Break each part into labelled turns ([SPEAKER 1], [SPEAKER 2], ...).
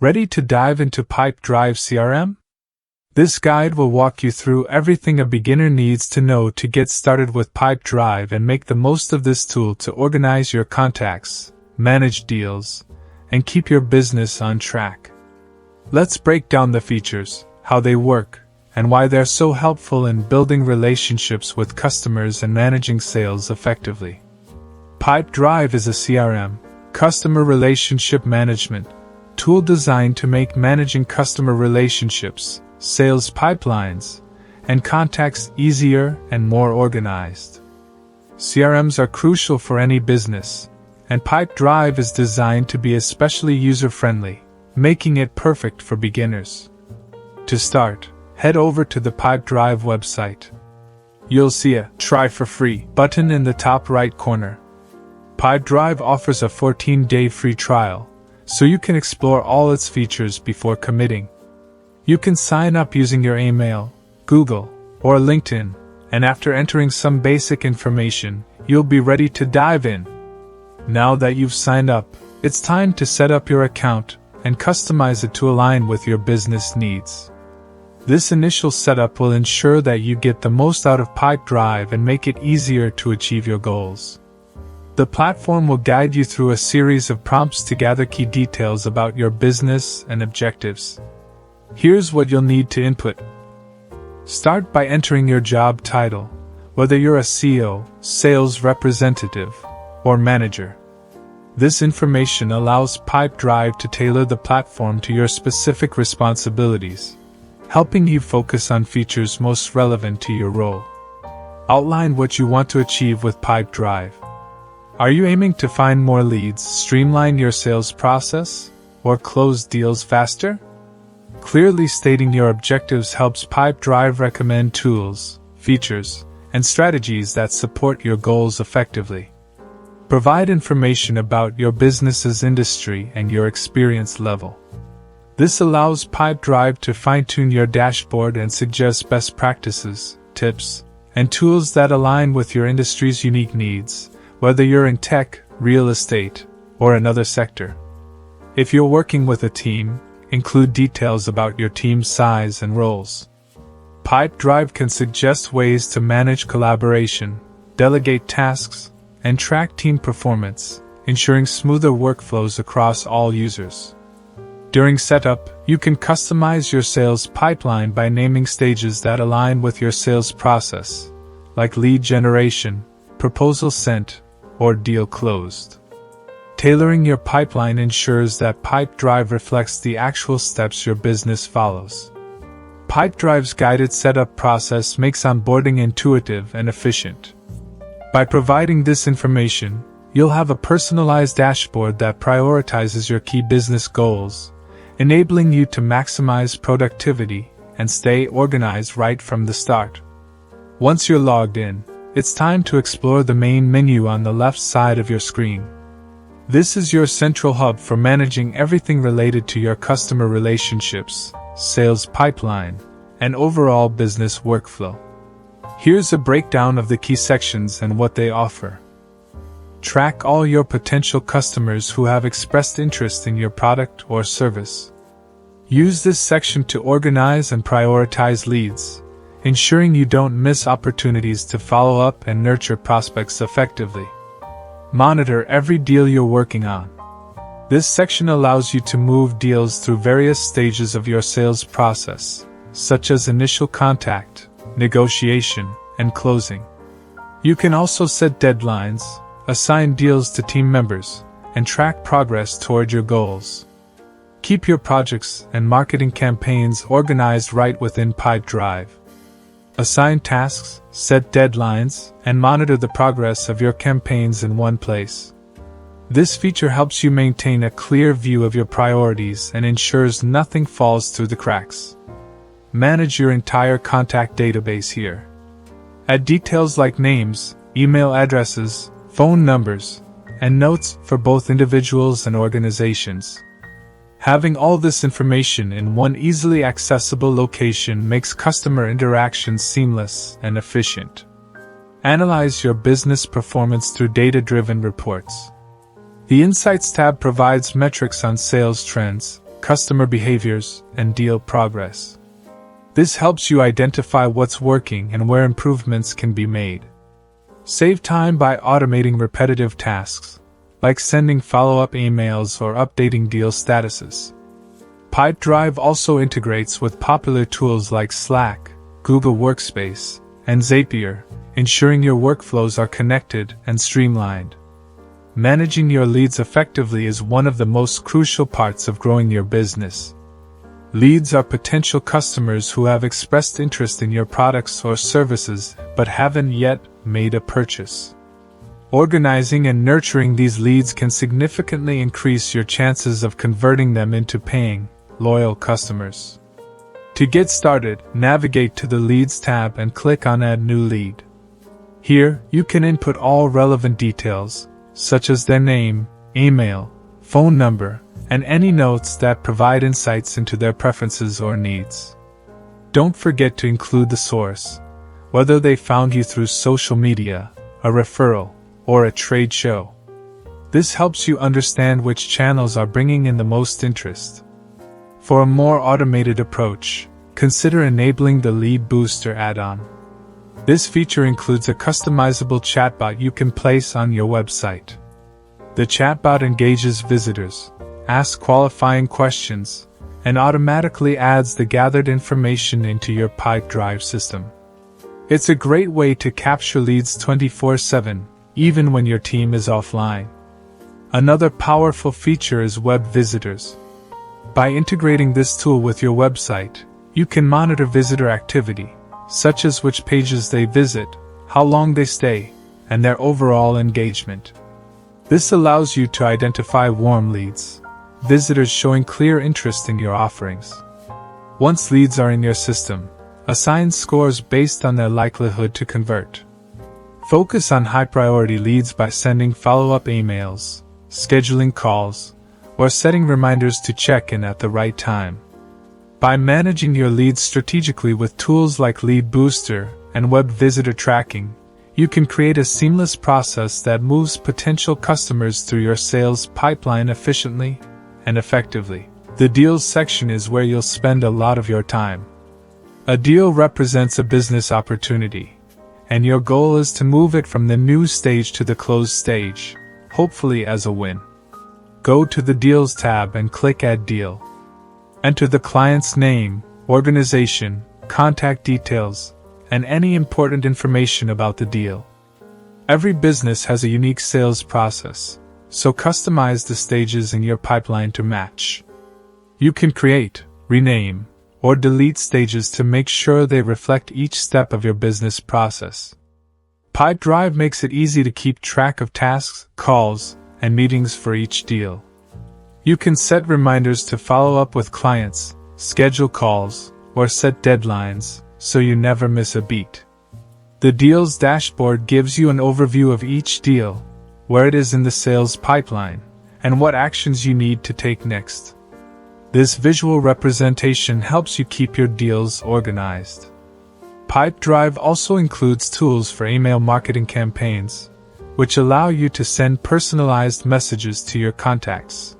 [SPEAKER 1] Ready to dive into Pipedrive CRM? This guide will walk you through everything a beginner needs to know to get started with Pipedrive and make the most of this tool to organize your contacts, manage deals, and keep your business on track. Let's break down the features, how they work, and why they're so helpful in building relationships with customers and managing sales effectively. Pipedrive is a CRM, customer relationship management, tool designed to make managing customer relationships, sales pipelines, and contacts easier and more organized. CRMs are crucial for any business, and Pipedrive is designed to be especially user-friendly, making it perfect for beginners. To start, head over to the Pipedrive website. You'll see a Try for Free button in the top right corner. Pipedrive offers a 14-day free trial, so you can explore all its features before committing. You can sign up using your email, Google, or LinkedIn, and after entering some basic information, you'll be ready to dive in. Now that you've signed up, it's time to set up your account and customize it to align with your business needs. This initial setup will ensure that you get the most out of Pipedrive and make it easier to achieve your goals. The platform will guide you through a series of prompts to gather key details about your business and objectives. Here's what you'll need to input. Start by entering your job title, whether you're a CEO, sales representative, or manager. This information allows Pipedrive to tailor the platform to your specific responsibilities, helping you focus on features most relevant to your role. Outline what you want to achieve with Pipedrive. Are you aiming to find more leads, streamline your sales process, or close deals faster? Clearly stating your objectives helps Pipedrive recommend tools, features, and strategies that support your goals effectively. Provide information about your business's industry and your experience level. This allows Pipedrive to fine-tune your dashboard and suggest best practices, tips, and tools that align with your industry's unique needs, whether you're in tech, real estate, or another sector. If you're working with a team, include details about your team's size and roles. Pipedrive can suggest ways to manage collaboration, delegate tasks, and track team performance, ensuring smoother workflows across all users. During setup, you can customize your sales pipeline by naming stages that align with your sales process, like lead generation, proposal sent, or deal closed. Tailoring your pipeline ensures that Pipedrive reflects the actual steps your business follows. Pipedrive's guided setup process makes onboarding intuitive and efficient. By providing this information, you'll have a personalized dashboard that prioritizes your key business goals, enabling you to maximize productivity and stay organized right from the start. Once you're logged in, it's time to explore the main menu on the left side of your screen. This is your central hub for managing everything related to your customer relationships, sales pipeline, and overall business workflow. Here's a breakdown of the key sections and what they offer. Track all your potential customers who have expressed interest in your product or service. Use this section to organize and prioritize leads, ensuring you don't miss opportunities to follow up and nurture prospects effectively. Monitor every deal you're working on. This section allows you to move deals through various stages of your sales process, such as initial contact, negotiation, and closing. You can also set deadlines, assign deals to team members, and track progress toward your goals. Keep your projects and marketing campaigns organized right within Pipedrive. Assign tasks, set deadlines, and monitor the progress of your campaigns in one place. This feature helps you maintain a clear view of your priorities and ensures nothing falls through the cracks. Manage your entire contact database here. Add details like names, email addresses, phone numbers, and notes for both individuals and organizations. Having all this information in one easily accessible location makes customer interactions seamless and efficient. Analyze your business performance through data-driven reports. The Insights tab provides metrics on sales trends, customer behaviors, and deal progress. This helps you identify what's working and where improvements can be made. Save time by automating repetitive tasks, like sending follow-up emails or updating deal statuses. Pipedrive also integrates with popular tools like Slack, Google Workspace, and Zapier, ensuring your workflows are connected and streamlined. Managing your leads effectively is one of the most crucial parts of growing your business. Leads are potential customers who have expressed interest in your products or services but haven't yet made a purchase. Organizing and nurturing these leads can significantly increase your chances of converting them into paying, loyal customers. To get started, navigate to the Leads tab and click on Add New Lead. Here, you can input all relevant details, such as their name, email, phone number, and any notes that provide insights into their preferences or needs. Don't forget to include the source, whether they found you through social media, a referral, or a trade show. This helps you understand which channels are bringing in the most interest. For a more automated approach, consider enabling the Lead Booster add-on. This feature includes a customizable chatbot you can place on your website. The chatbot engages visitors, asks qualifying questions, and automatically adds the gathered information into your Pipedrive system. It's a great way to capture leads 24/7, even when your team is offline. Another powerful feature is web visitors. By integrating this tool with your website, you can monitor visitor activity, such as which pages they visit, how long they stay, and their overall engagement. This allows you to identify warm leads, visitors showing clear interest in your offerings. Once leads are in your system, assign scores based on their likelihood to convert. Focus on high-priority leads by sending follow-up emails, scheduling calls, or setting reminders to check in at the right time. By managing your leads strategically with tools like Lead Booster and web visitor tracking, you can create a seamless process that moves potential customers through your sales pipeline efficiently and effectively. The Deals section is where you'll spend a lot of your time. A deal represents a business opportunity, and your goal is to move it from the new stage to the close stage, hopefully as a win. Go to the Deals tab and click Add Deal. Enter the client's name, organization, contact details, and any important information about the deal. Every business has a unique sales process, so customize the stages in your pipeline to match. You can create, rename, or delete stages to make sure they reflect each step of your business process. Pipedrive makes it easy to keep track of tasks, calls, and meetings for each deal. You can set reminders to follow up with clients, schedule calls, or set deadlines, so you never miss a beat. The Deals dashboard gives you an overview of each deal, where it is in the sales pipeline, and what actions you need to take next. This visual representation helps you keep your deals organized. Pipedrive also includes tools for email marketing campaigns, which allow you to send personalized messages to your contacts.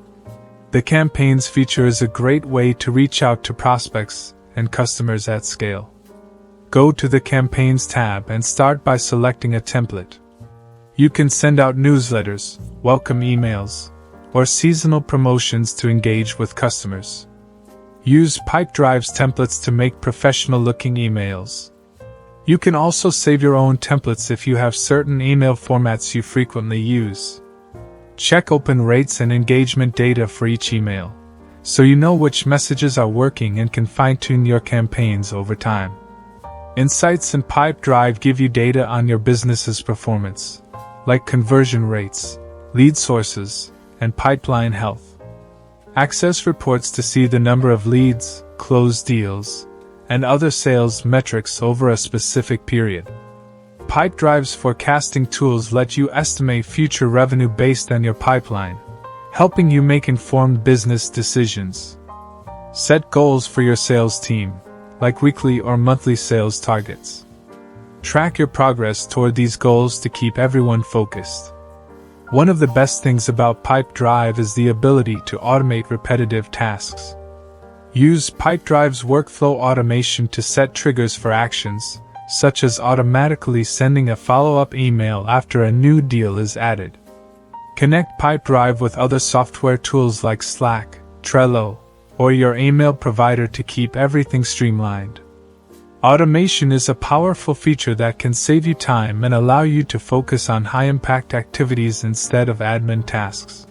[SPEAKER 1] The Campaigns feature is a great way to reach out to prospects and customers at scale. Go to the Campaigns tab and start by selecting a template. You can send out newsletters, welcome emails, or seasonal promotions to engage with customers. Use Pipedrive's templates to make professional-looking emails. You can also save your own templates if you have certain email formats you frequently use. Check open rates and engagement data for each email, so you know which messages are working and can fine-tune your campaigns over time. Insights in Pipedrive give you data on your business's performance, like conversion rates, lead sources, and pipeline health. Access reports to see the number of leads, closed deals, and other sales metrics over a specific period. Pipedrive's forecasting tools let you estimate future revenue based on your pipeline, helping you make informed business decisions. Set goals for your sales team, like weekly or monthly sales targets. Track your progress toward these goals to keep everyone focused. One of the best things about Pipedrive is the ability to automate repetitive tasks. Use Pipedrive's workflow automation to set triggers for actions, such as automatically sending a follow-up email after a new deal is added. Connect Pipedrive with other software tools like Slack, Trello, or your email provider to keep everything streamlined. Automation is a powerful feature that can save you time and allow you to focus on high-impact activities instead of admin tasks.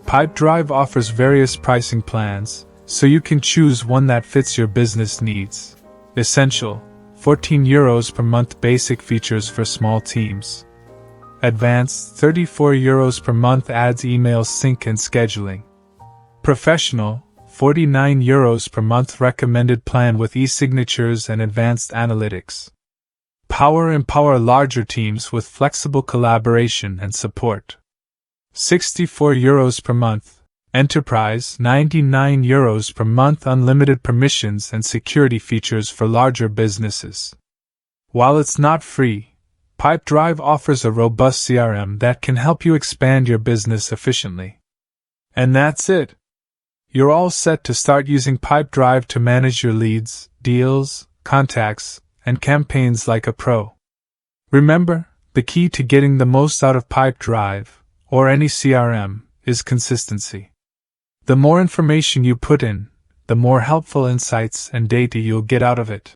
[SPEAKER 1] Pipedrive offers various pricing plans, so you can choose one that fits your business needs. Essential, €14 per month, basic features for small teams. Advanced, €34 per month, adds email sync and scheduling. Professional, €49 per month, recommended plan with e-signatures and advanced analytics. Empower larger teams with flexible collaboration and support. €64 per month. Enterprise, €99 per month, unlimited permissions and security features for larger businesses. While it's not free, Pipedrive offers a robust CRM that can help you expand your business efficiently. And that's it. You're all set to start using Pipedrive to manage your leads, deals, contacts, and campaigns like a pro. Remember, the key to getting the most out of Pipedrive, or any CRM, is consistency. The more information you put in, the more helpful insights and data you'll get out of it.